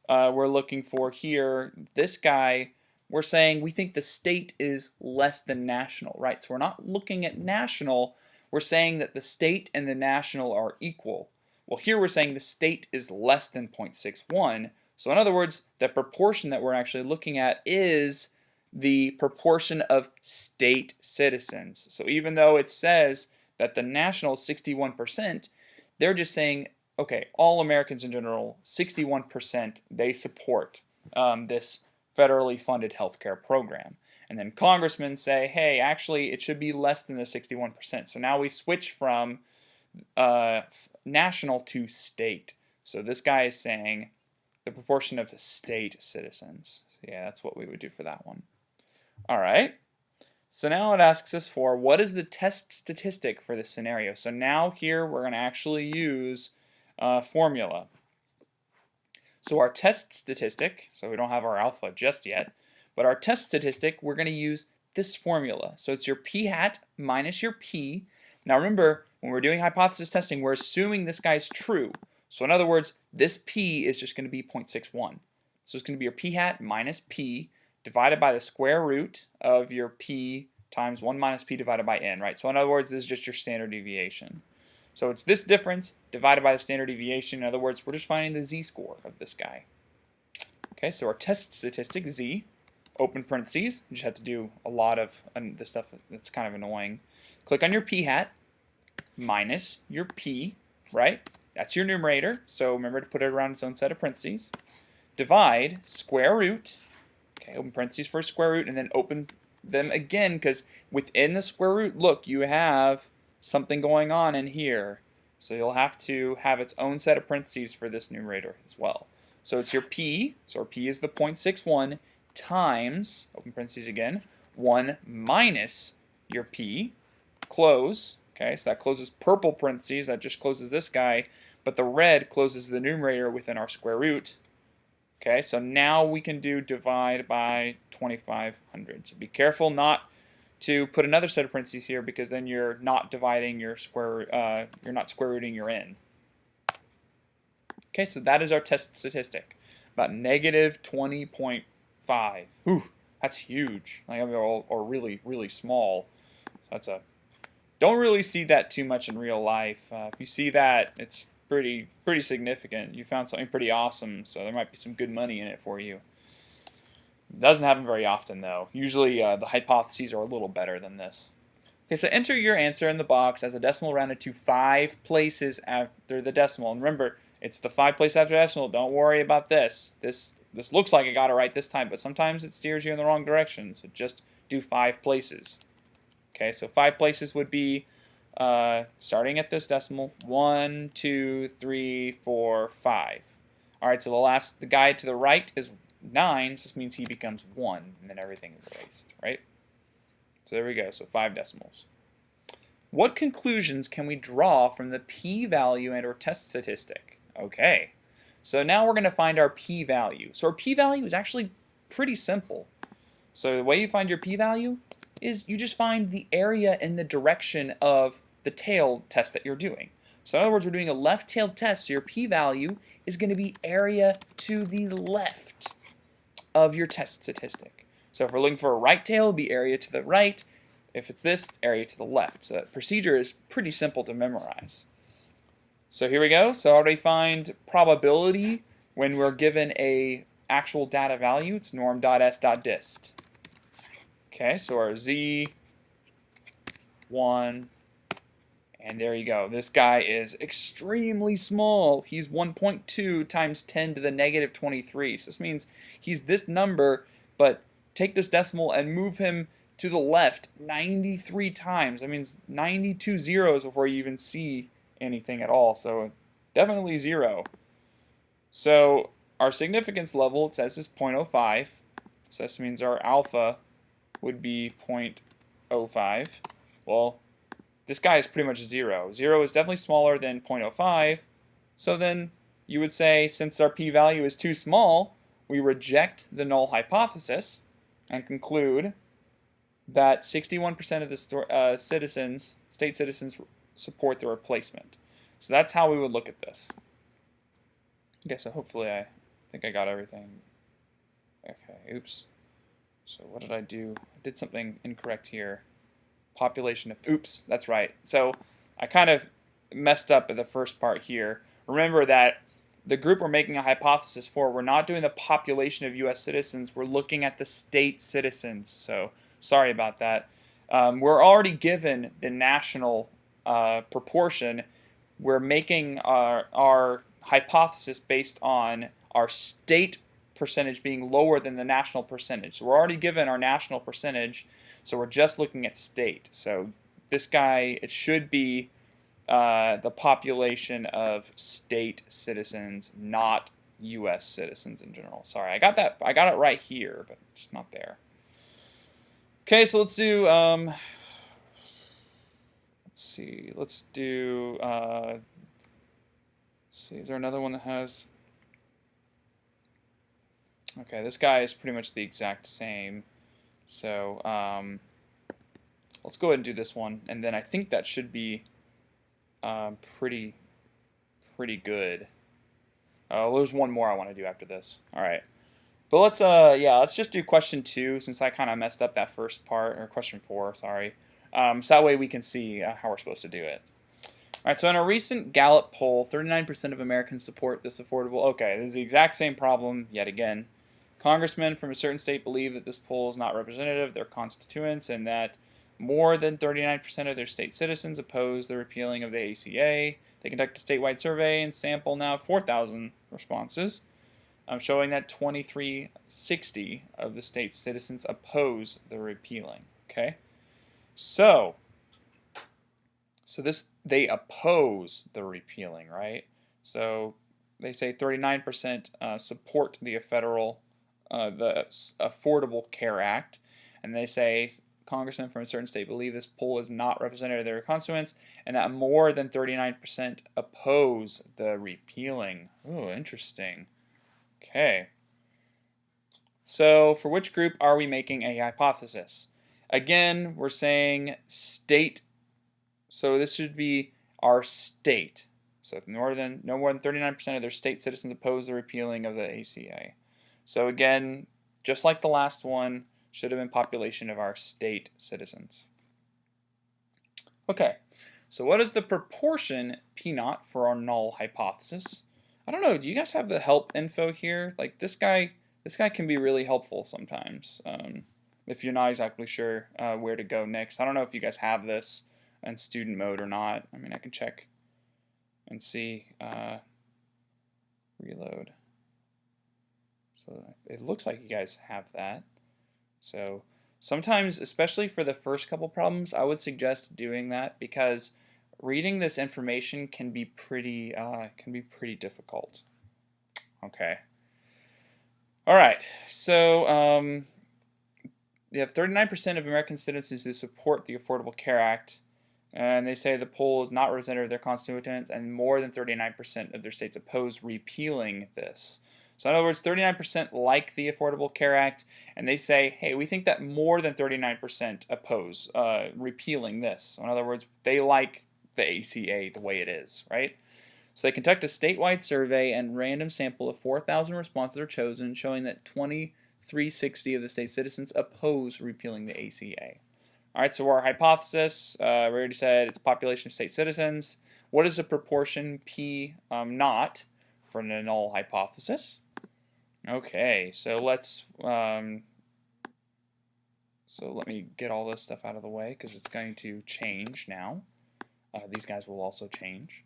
we're looking for here, this guy, we're saying we think the state is less than national, right? So we're not looking at national. We're saying that the state and the national are equal. Well, here we're saying the state is less than 0.61. So in other words, the proportion that we're actually looking at is the proportion of state citizens. So even though it says that the national is 61%, they're just saying, okay, all Americans in general, 61%, they support this federally funded healthcare program. And then congressmen say, hey, actually, it should be less than the 61%. So now we switch from national to state. So this guy is saying the proportion of state citizens. So yeah, that's what we would do for that one. All right. So now it asks us for what is the test statistic for this scenario. So now here we're going to actually use a formula. So our test statistic, so we don't have our alpha just yet, but our test statistic, we're going to use this formula. So it's your p hat minus your p. Now remember, when we're doing hypothesis testing, we're assuming this guy's true. So in other words, this p is just going to be 0.61. So it's going to be your p hat minus p divided by the square root of your p times 1 minus p divided by n, right? So in other words, this is just your standard deviation. So it's this difference divided by the standard deviation. In other words, we're just finding the z-score of this guy. Okay, so our test statistic, z, open parentheses. You just have to do a lot of the stuff that's kind of annoying. Click on your p hat minus your p, right? That's your numerator, so remember to put it around its own set of parentheses. Divide square root, okay, open parentheses for square root, and then open them again, because within the square root, look, you have something going on in here. So you'll have to have its own set of parentheses for this numerator as well. So it's your p, so our p is the 0.61 times, open parentheses again, 1 minus your p, close. Okay, so that closes purple parentheses, that just closes this guy, but the red closes the numerator within our square root. Okay, so now we can do divide by 2500. So be careful not to put another set of parentheses here, because then you're not dividing your square, you're not square rooting your n. Okay, so that is our test statistic, about negative 20.5. Ooh, that's huge. Like, or really, really small. That's a Don't really see that too much in real life. If you see that, it's pretty significant. You found something pretty awesome, so there might be some good money in it for you. It doesn't happen very often, though. Usually the hypotheses are a little better than this. Okay, so enter your answer in the box as a decimal rounded to 5 places after the decimal. And remember, it's the 5 places after the decimal. Don't worry about this. This looks like I got it right this time, but sometimes it steers you in the wrong direction. So just do 5 places. Okay, so 5 places would be, starting at this decimal, 1, 2, 3, 4, 5. All right, so the guy to the right is 9, so this means he becomes 1, and then everything is erased, right? So there we go, so 5 decimals. What conclusions can we draw from the p-value and or test statistic? Okay, so now we're going to find our p-value. So our p-value is actually pretty simple. So the way you find your p-value is you just find the area in the direction of the tail test that you're doing. So in other words, we're doing a left-tailed test, so your p-value is going to be area to the left of your test statistic. So if we're looking for a right tail, it'll be area to the right. If it's this, area to the left. So that procedure is pretty simple to memorize. So here we go. So how do we find probability when we're given a actual data value? It's norm.s.dist. Okay, so our z1, and there you go. This guy is extremely small. He's 1.2 times 10 to the negative 23. So this means he's this number, but take this decimal and move him to the left 93 times. That means 92 zeros before you even see anything at all. So definitely 0. So our significance level, it says, is 0.05. So this means our alpha would be 0.05. Well, this guy is pretty much 0. 0 is definitely smaller than 0.05. So then you would say, since our p-value is too small, we reject the null hypothesis and conclude that 61% of the state citizens support the replacement. So that's how we would look at this. Okay, so hopefully I think I got everything. Okay, oops. So what did I do? I did something incorrect here. Population of, oops, that's right. So I kind of messed up at the first part here. Remember that the group we're making a hypothesis for, we're not doing the population of U.S. citizens, we're looking at the state citizens. So sorry about that. We're already given the national proportion. We're making our hypothesis based on our state percentage being lower than the national percentage. So we're already given our national percentage, so we're just looking at state. So this guy, it should be the population of state citizens, not U.S. citizens in general. Sorry, I got it right here, but it's not there. Okay, so let's do let's see, is there another one that has, okay, this guy is pretty much the exact same. So let's go ahead and do this one, and then I think that should be pretty good. There's one more I want to do after this. All right. But let's just do question 2 since I kind of messed up that first part, or question 4, sorry. So that way we can see how we're supposed to do it. All right, so in a recent Gallup poll, 39% of Americans support this affordable. Okay, this is the exact same problem yet again. Congressmen from a certain state believe that this poll is not representative of their constituents and that more than 39% of their state citizens oppose the repealing of the ACA. They conduct a statewide survey and sample now 4,000 responses, showing that 2360 of the state's citizens oppose the repealing. Okay, so they oppose the repealing, right? So they say 39% support the Affordable Care Act, and they say congressmen from a certain state believe this poll is not representative of their constituents, and that more than 39% oppose the repealing. Ooh, interesting. Okay. So for which group are we making a hypothesis? Again, we're saying state. So this should be our state. So no more than 39% of their state citizens oppose the repealing of the ACA. So again, just like the last one, should have been population of our state citizens. Okay, so what is the proportion P0 for our null hypothesis? I don't know, do you guys have the help info here? Like this guy can be really helpful sometimes if you're not exactly sure where to go next. I don't know if you guys have this in student mode or not. I mean, I can check and see. Reload. So it looks like you guys have that. So sometimes, especially for the first couple problems, I would suggest doing that because reading this information can be pretty difficult. Okay. All right. So you have 39% of American citizens who support the Affordable Care Act, and they say the poll is not representative of their constituents, and more than 39% of their states oppose repealing this. So in other words, 39% like the Affordable Care Act, and they say, hey, we think that more than 39% oppose repealing this. So in other words, they like the ACA the way it is, right? So they conduct a statewide survey, and random sample of 4,000 responses are chosen, showing that 2360 of the state's citizens oppose repealing the ACA. All right, so our hypothesis, we already said it's population of state citizens. What is the proportion P not for the null hypothesis? Okay, so let me get all this stuff out of the way because it's going to change now. These guys will also change.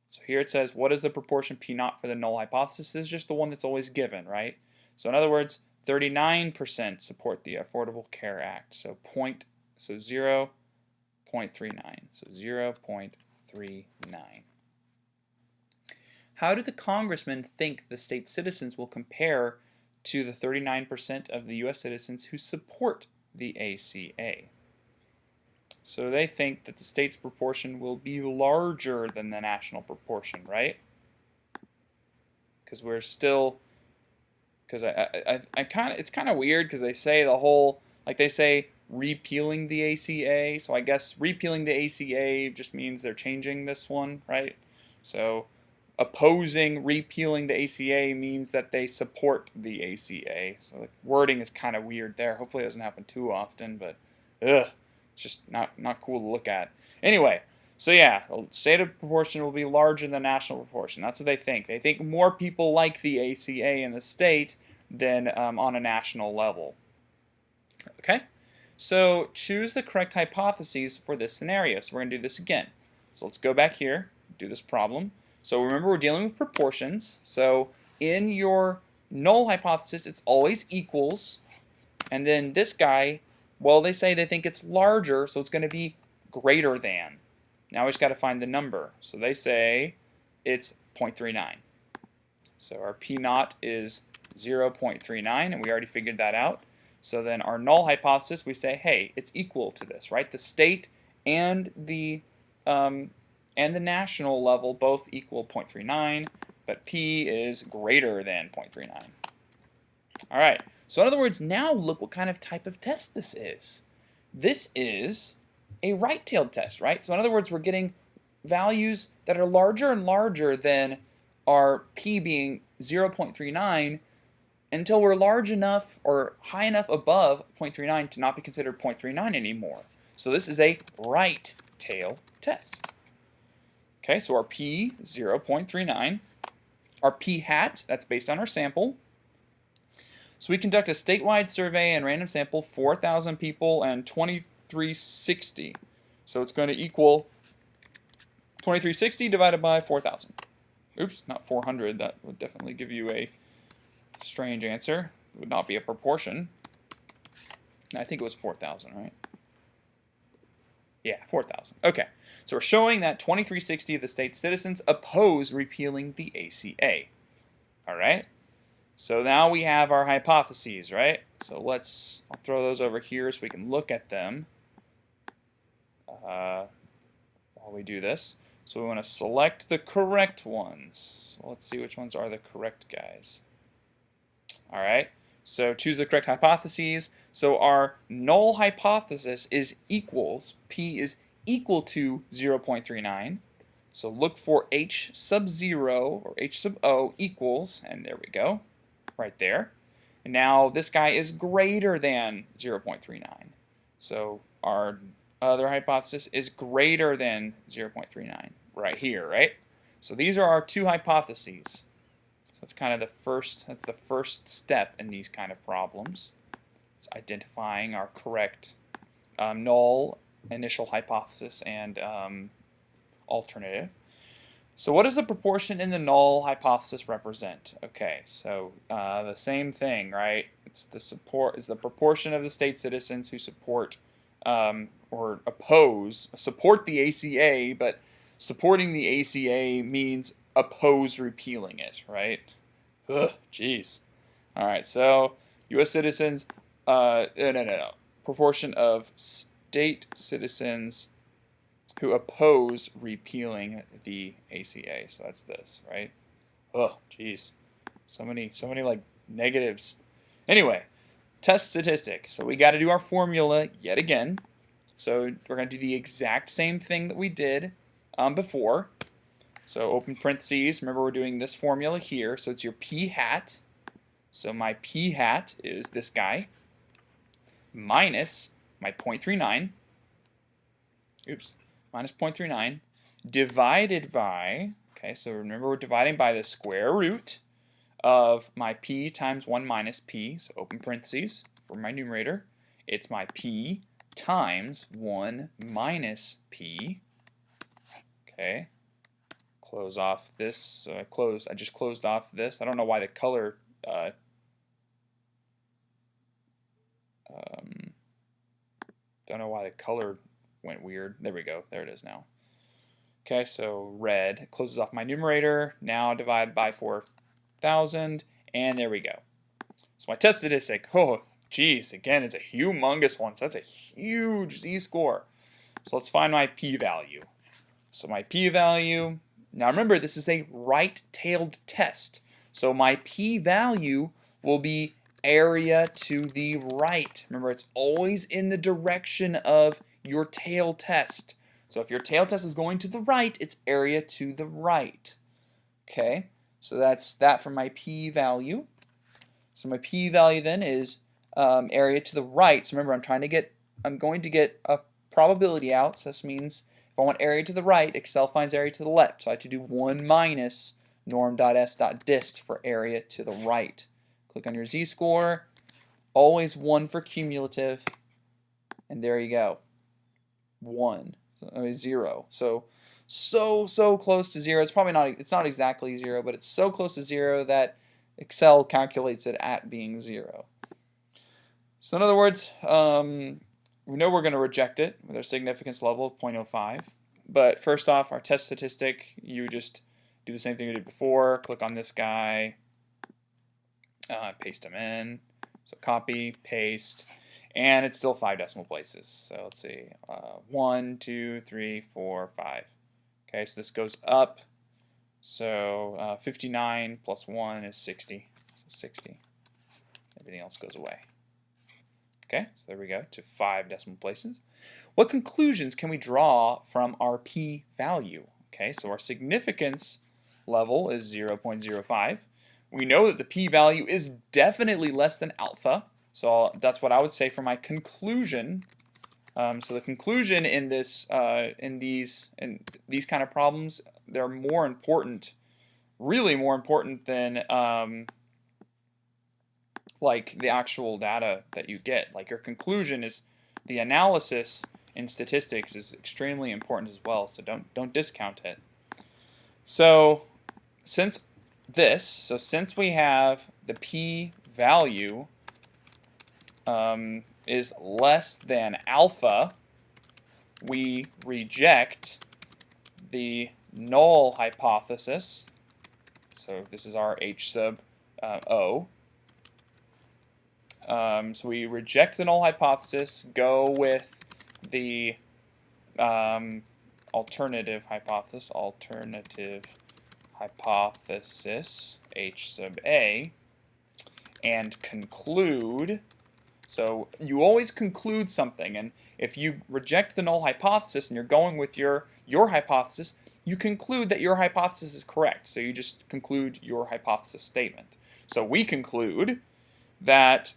So here it says, what is the proportion P naught for the null hypothesis? This is just the one that's always given, right? So in other words, 39% support the Affordable Care Act. So 0.39. So 0.39. How do the congressmen think the state citizens will compare to the 39% of the U.S. citizens who support the ACA? So they think that the state's proportion will be larger than the national proportion, right? Because we're still, because it's kind of weird because they say they say repealing the ACA. So I guess repealing the ACA just means they're changing this one, right? So opposing repealing the ACA means that they support the ACA. So the wording is kind of weird there. Hopefully it doesn't happen too often, but it's just not cool to look at. Anyway, so yeah, the stated proportion will be larger than the national proportion. That's what they think. They think more people like the ACA in the state than on a national level. Okay, so choose the correct hypotheses for this scenario. So we're going to do this again. So let's go back here, do this problem. So remember, we're dealing with proportions. So in your null hypothesis, it's always equals. And then this guy, well, they say they think it's larger, so it's going to be greater than. Now we just got to find the number. So they say it's 0.39. So our P naught is 0.39, and we already figured that out. So then our null hypothesis, we say, hey, it's equal to this, right? The state and the national level both equal 0.39, but P is greater than 0.39. All right, so in other words, now look what kind of type of test this is. This is a right-tailed test, right? So in other words, we're getting values that are larger and larger than our p being 0.39 until we're large enough or high enough above 0.39 to not be considered 0.39 anymore. So this is a right tail test. Okay, so our p 0.39, our p hat, that's based on our sample. So we conduct a statewide survey and random sample, 4,000 people and 2360. So it's going to equal 2360 divided by 4,000. Oops, not 400. That would definitely give you a strange answer. It would not be a proportion. I think it was 4,000, right? Yeah, 4,000. Okay, so we're showing that 2360 of the state's citizens oppose repealing the ACA. All right, so now we have our hypotheses, right? So I'll throw those over here so we can look at them while we do this. So we want to select the correct ones. So let's see which ones are the correct guys. All right, so choose the correct hypotheses. So our null hypothesis is equals, p is equal to 0.39. So look for h sub 0 or h sub o equals, and there we go, right there. And now this guy is greater than 0.39. So our other hypothesis is greater than 0.39 right here, right? So these are our two hypotheses. So that's kind of the first step in these kind of problems. It's identifying our correct null initial hypothesis and alternative. So what does the proportion in the null hypothesis represent? Okay, so the same thing, right? It's the proportion of the state citizens who support or support the ACA, but supporting the ACA means oppose repealing it, right? Ugh, jeez. All right, so U.S. citizens, no. Proportion of state citizens who oppose repealing the ACA. So that's this, right? Oh, jeez. So many like negatives. Anyway, test statistic. So we got to do our formula yet again. So we're going to do the exact same thing that we did before. So open parentheses. Remember, we're doing this formula here. So it's your p hat. So my p hat is this guy minus my 0.39. Oops. Minus 0.39 divided by, okay, so remember we're dividing by the square root of my p times 1 minus p, so open parentheses for my numerator. It's my p times 1 minus p. Okay, close off this. So I just closed off this. I don't know why the color went weird. There we go. There it is now. Okay, so red closes off my numerator. Now divide by 4,000, and there we go. So my test statistic, oh, geez, again, it's a humongous one. So that's a huge z-score. So let's find my p-value. So my p-value, now remember, this is a right-tailed test. So my p-value will be area to the right. Remember, it's always in the direction of your tail test. So if your tail test is going to the right, it's area to the right. Okay, so that's that for my p-value. So my p-value then is area to the right. So remember, I'm going to get a probability out. So this means if I want area to the right, Excel finds area to the left. So I have to do 1 minus norm.s.dist for area to the right. Click on your z-score. Always 1 for cumulative. And there you go. 1. 0. So close to 0. It's not exactly 0, but it's so close to 0 that Excel calculates it at being 0. So in other words, we know we're going to reject it with our significance level of 0.05. But first off, our test statistic, you just do the same thing you did before. Click on this guy, paste them in. So copy, paste, and it's still 5 decimal places. So let's see, 1, 2, 3, 4, 5. Okay, so this goes up. So 59 plus 1 is 60. So 60. Everything else goes away. Okay, so there we go, to 5 decimal places. What conclusions can we draw from our p-value? Okay, so our significance level is 0.05. We know that the p-value is definitely less than alpha, so that's what I would say for my conclusion. So the conclusion in this, in these kind of problems, they're more important, really more important than like the actual data that you get. Like your conclusion is the analysis in statistics is extremely important as well. So don't discount it. So since we have the p-value is less than alpha, we reject the null hypothesis. So this is our H sub O. So we reject the null hypothesis, go with the alternative hypothesis, H sub A, and conclude. So you always conclude something, and if you reject the null hypothesis and you're going with your hypothesis, you conclude that your hypothesis is correct. So you just conclude your hypothesis statement. So we conclude that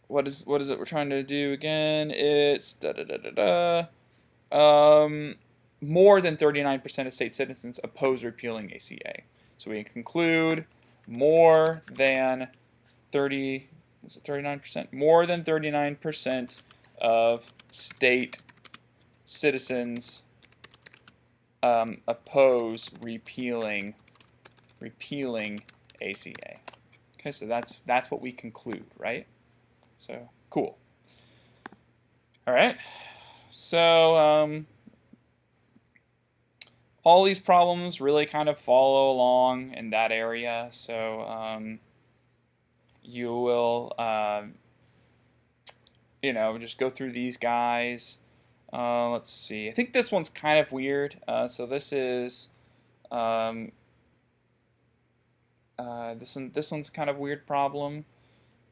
what is it we're trying to do again? It's more than 39% of state citizens oppose repealing ACA. So we conclude more than 30. Is it 39%? More than 39% of state citizens oppose repealing ACA. Okay, so that's what we conclude, right? So cool. All right. So all these problems really kind of follow along in that area. So you will, just go through these guys. Let's see. I think this one's kind of weird. So this is this one's kind of weird problem.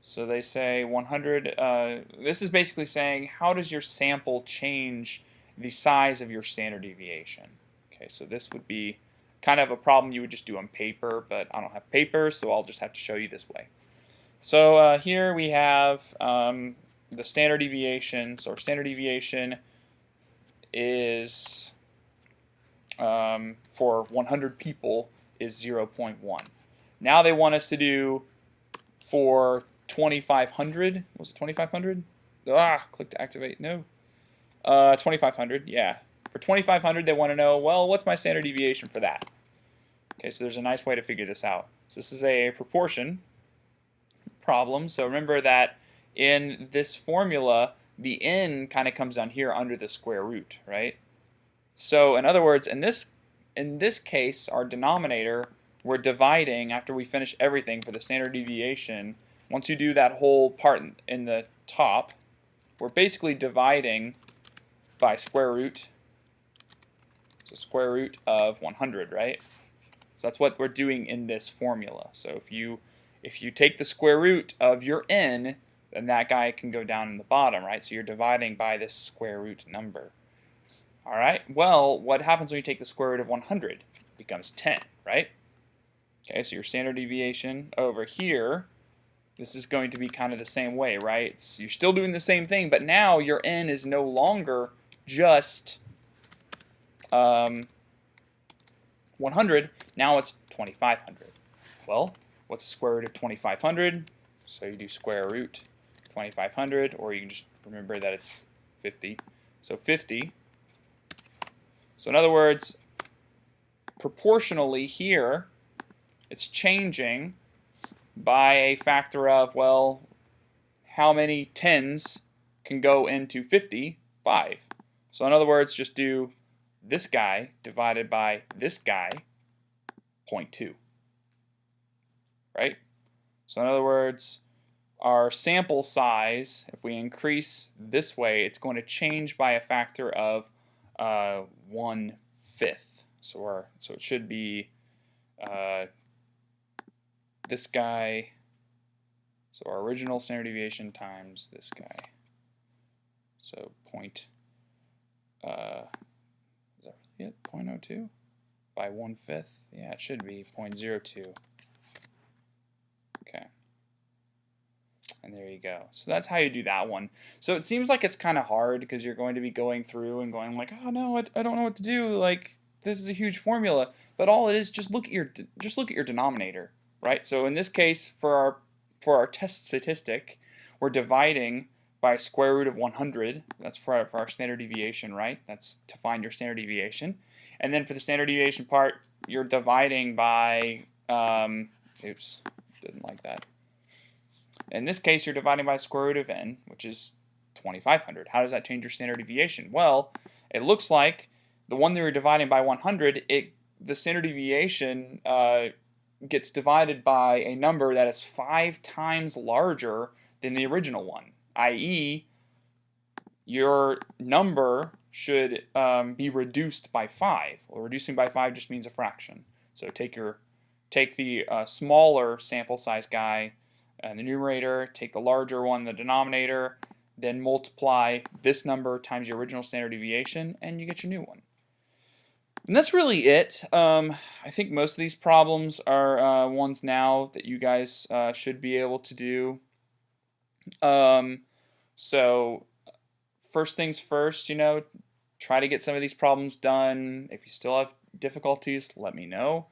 So they say 100. This is basically saying how does your sample change the size of your standard deviation? Okay, so this would be kind of a problem you would just do on paper, but I don't have paper, so I'll just have to show you this way. So here we have the standard deviation. So our standard deviation is for 100 people is 0.1. Now they want us to do for 2,500. Was it 2,500? Click to activate. No. 2,500. Yeah. For 2,500, they want to know, well, what's my standard deviation for that? Okay, so there's a nice way to figure this out. So this is a proportion problem. So remember that in this formula, the n kind of comes down here under the square root, right? So in other words, in this case, our denominator, we're dividing after we finish everything for the standard deviation. Once you do that whole part in the top, we're basically dividing by square root. So square root of 100, right? So that's what we're doing in this formula. So if you take the square root of your n, then that guy can go down in the bottom, right? So you're dividing by this square root number. All right, well, what happens when you take the square root of 100? It becomes 10, right? Okay, so your standard deviation over here, this is going to be kind of the same way, right? You're still doing the same thing, but now your n is no longer just 100, now it's 2,500. Well, what's the square root of 2,500? So you do square root 2,500, or you can just remember that it's 50. So 50. So in other words, proportionally here, it's changing by a factor of, well, how many tens can go into 50? 5. So in other words, just do this guy divided by this guy, 0.2. Right? So in other words, our sample size, if we increase this way, it's going to change by a factor of 1/5. So it should be this guy. So our original standard deviation times this guy. So is that really it? 0.02? by 1/5. Yeah, it should be 0.02. Okay. And there you go. So that's how you do that one. So it seems like it's kind of hard because you're going to be going through and going like, oh no, I don't know what to do. Like this is a huge formula. But all it is, just look at your denominator, right? So in this case, for our test statistic, we're dividing by square root of 100. That's for our standard deviation, right? That's to find your standard deviation. And then for the standard deviation part, you're dividing by, oops, didn't like that. In this case, you're dividing by the square root of n, which is 2,500. How does that change your standard deviation? Well, it looks like the one that you're dividing by 100, the standard deviation gets divided by a number that is 5 times larger than the original one, i.e., your number should be reduced by 5. Well, reducing by 5 just means a fraction. So take the smaller sample size guy in the numerator, take the larger one in the denominator, then multiply this number times your original standard deviation, and you get your new one. And that's really it. I think most of these problems are ones now that you guys should be able to do. So first things first, try to get some of these problems done. If you still have difficulties, let me know.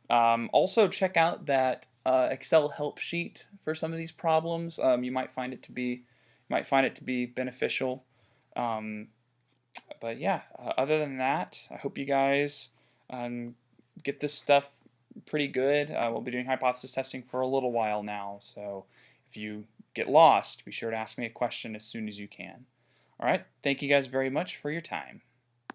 Also, check out that Excel help sheet for some of these problems. You might find it to be beneficial. But yeah, other than that, I hope you guys get this stuff pretty good. We'll be doing hypothesis testing for a little while now, so if you get lost, be sure to ask me a question as soon as you can. All right, thank you guys very much for your time.